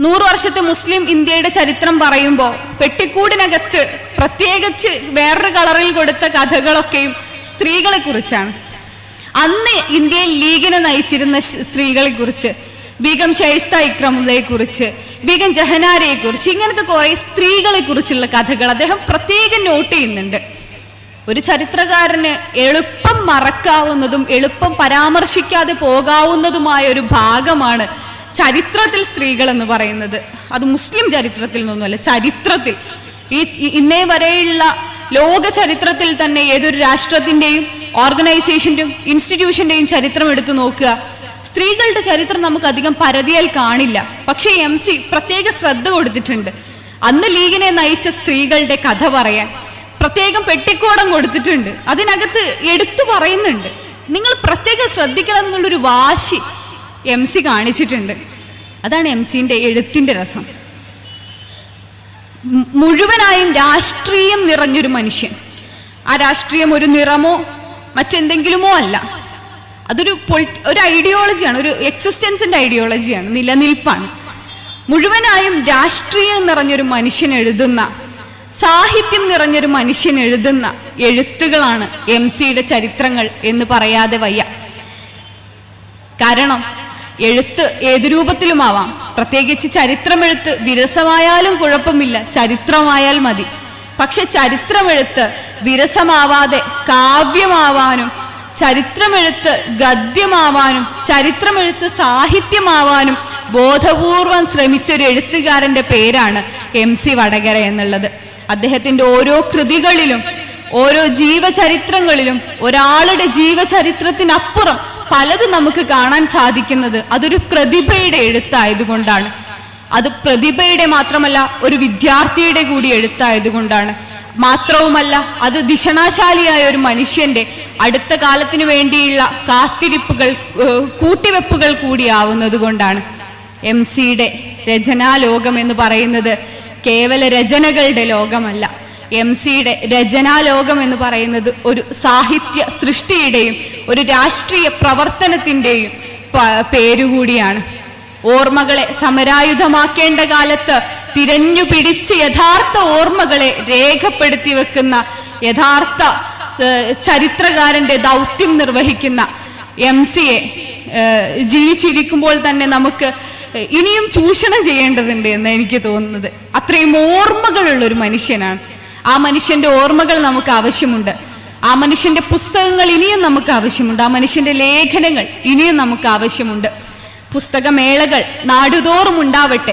100 വർഷത്തെ മുസ്ലിം ഇന്ത്യയുടെ ചരിത്രം പറയുമ്പോൾ പെട്ടിക്കൂടിനകത്ത് പ്രത്യേകിച്ച് വേറൊരു കളറിൽ കൊടുത്ത കഥകളൊക്കെയും സ്ത്രീകളെ കുറിച്ചാണ്. അന്ന് ഇന്ത്യയിൽ ലീഗിനെ നയിച്ചിരുന്ന സ്ത്രീകളെ കുറിച്ച്, ബീഗം ഷൈസ്ത ഇക്രമുള്ളയെ കുറിച്ച്, ബീഗം ജഹനാരയെ കുറിച്ച്, ഇങ്ങനത്തെ കുറെ സ്ത്രീകളെ കുറിച്ചുള്ള കഥകൾ അദ്ദേഹം പ്രത്യേകം നോട്ട് ചെയ്യുന്നുണ്ട്. ഒരു ചരിത്രകാരന് എളുപ്പം മറക്കാവുന്നതും എളുപ്പം പരാമർശിക്കാതെ പോകാവുന്നതുമായ ഒരു ഭാഗമാണ് ചരിത്രത്തിൽ സ്ത്രീകൾ എന്ന് പറയുന്നത്. അത് മുസ്ലിം ചരിത്രത്തിൽ നിന്നൊന്നുമല്ല, ചരിത്രത്തിൽ ഇന്നേ വരെയുള്ള ലോക ചരിത്രത്തിൽ തന്നെ ഏതൊരു രാഷ്ട്രത്തിന്റെയും ഓർഗനൈസേഷന്റെയും ഇൻസ്റ്റിറ്റ്യൂഷന്റെയും ചരിത്രം എടുത്തു നോക്കുക, സ്ത്രീകളുടെ ചരിത്രം നമുക്ക് അധികം പരതിയാൽ കാണില്ല. പക്ഷേ MC പ്രത്യേക ശ്രദ്ധ കൊടുത്തിട്ടുണ്ട്. അന്ന് ലീഗിനെ നയിച്ച സ്ത്രീകളുടെ കഥ പറയാൻ പ്രത്യേകം പെട്ടിക്കോടം കൊടുത്തിട്ടുണ്ട്. അതിനകത്ത് എടുത്തു പറയുന്നുണ്ട്. നിങ്ങൾ പ്രത്യേകം ശ്രദ്ധിക്കണം എന്നുള്ളൊരു വാശി MC കാണിച്ചിട്ടുണ്ട്. അതാണ് MCന്റെ എഴുത്തിന്റെ രസം. മുഴുവനായും രാഷ്ട്രീയം നിറഞ്ഞൊരു മനുഷ്യൻ. ആ രാഷ്ട്രീയം ഒരു നിറമോ മറ്റെന്തെങ്കിലുമോ അല്ല, അതൊരു ഐഡിയോളജിയാണ്, ഒരു എക്സിസ്റ്റൻസിന്റെ ഐഡിയോളജിയാണ്, നിലനിൽപ്പാണ്. മുഴുവനായും രാഷ്ട്രീയം നിറഞ്ഞൊരു മനുഷ്യൻ എഴുതുന്ന, സാഹിത്യം നിറഞ്ഞൊരു മനുഷ്യൻ എഴുതുന്ന എഴുത്തുകളാണ് MCയുടെ ചരിത്രങ്ങൾ എന്ന് പറയാതെ വയ്യ. കാരണം എഴുത്ത് ഏതു രൂപത്തിലുമാവാം. പ്രത്യേകിച്ച് ചരിത്രമെഴുത്ത് വിരസമായാലും കുഴപ്പമില്ല, ചരിത്രമായാൽ മതി. പക്ഷെ ചരിത്രമെഴുത്ത് വിരസമാവാതെ കാവ്യമാവാനും, ചരിത്രമെഴുത്ത് ഗദ്യമാവാനും, ചരിത്രമെഴുത്ത് സാഹിത്യമാവാനും ബോധപൂർവം ശ്രമിച്ചൊരു എഴുത്തുകാരന്റെ പേരാണ് MC വടകര എന്നുള്ളത്. അദ്ദേഹത്തിന്റെ ഓരോ കൃതികളിലും ഓരോ ജീവചരിത്രങ്ങളിലും ഒരാളുടെ ജീവചരിത്രത്തിനപ്പുറം പലതും നമുക്ക് കാണാൻ സാധിക്കുന്നത് അതൊരു പ്രതിഭയുടെ എഴുത്തായതുകൊണ്ടാണ്. അത് പ്രതിഭയുടെ മാത്രമല്ല, ഒരു വിദ്യാർത്ഥിയുടെ കൂടി എഴുത്തായതുകൊണ്ടാണ്. മാത്രവുമല്ല, അത് ദിഷണാശാലിയായ ഒരു മനുഷ്യന്റെ അടുത്ത കാലത്തിനു വേണ്ടിയുള്ള കാത്തിരിപ്പുകൾ, കൂട്ടിവെപ്പുകൾ കൂടിയാവുന്നത് കൊണ്ടാണ്. MCയുടെ രചനാലോകം എന്ന് പറയുന്നത് കേവല രചനകളുടെ ലോകമല്ല. MCയുടെ രചനാലോകം എന്ന് പറയുന്നത് ഒരു സാഹിത്യ സൃഷ്ടിയുടെയും ഒരു രാഷ്ട്രീയ പ്രവർത്തനത്തിൻ്റെയും പേരുകൂടിയാണ്. ഓർമ്മകളെ സമരായുധമാക്കേണ്ട കാലത്ത് തിരഞ്ഞു പിടിച്ച് യഥാർത്ഥ ഓർമ്മകളെ രേഖപ്പെടുത്തി വെക്കുന്ന യഥാർത്ഥ ചരിത്രകാരന്റെ ദൗത്യം നിർവഹിക്കുന്ന MCയെ ജീവിച്ചിരിക്കുമ്പോൾ തന്നെ നമുക്ക് ഇനിയും ചൂഷണം ചെയ്യേണ്ടതുണ്ട് എന്ന് എനിക്ക് തോന്നുന്നത്. അത്രയും ഓർമ്മകളുള്ള ഒരു മനുഷ്യനാണ്. ആ മനുഷ്യന്റെ ഓർമ്മകൾ നമുക്ക് ആവശ്യമുണ്ട്. ആ മനുഷ്യന്റെ പുസ്തകങ്ങൾ ഇനിയും നമുക്ക് ആവശ്യമുണ്ട്. ആ മനുഷ്യന്റെ ലേഖനങ്ങൾ ഇനിയും നമുക്ക് ആവശ്യമുണ്ട്. പുസ്തകമേളകൾ നാടുതോറും ഉണ്ടാവട്ടെ.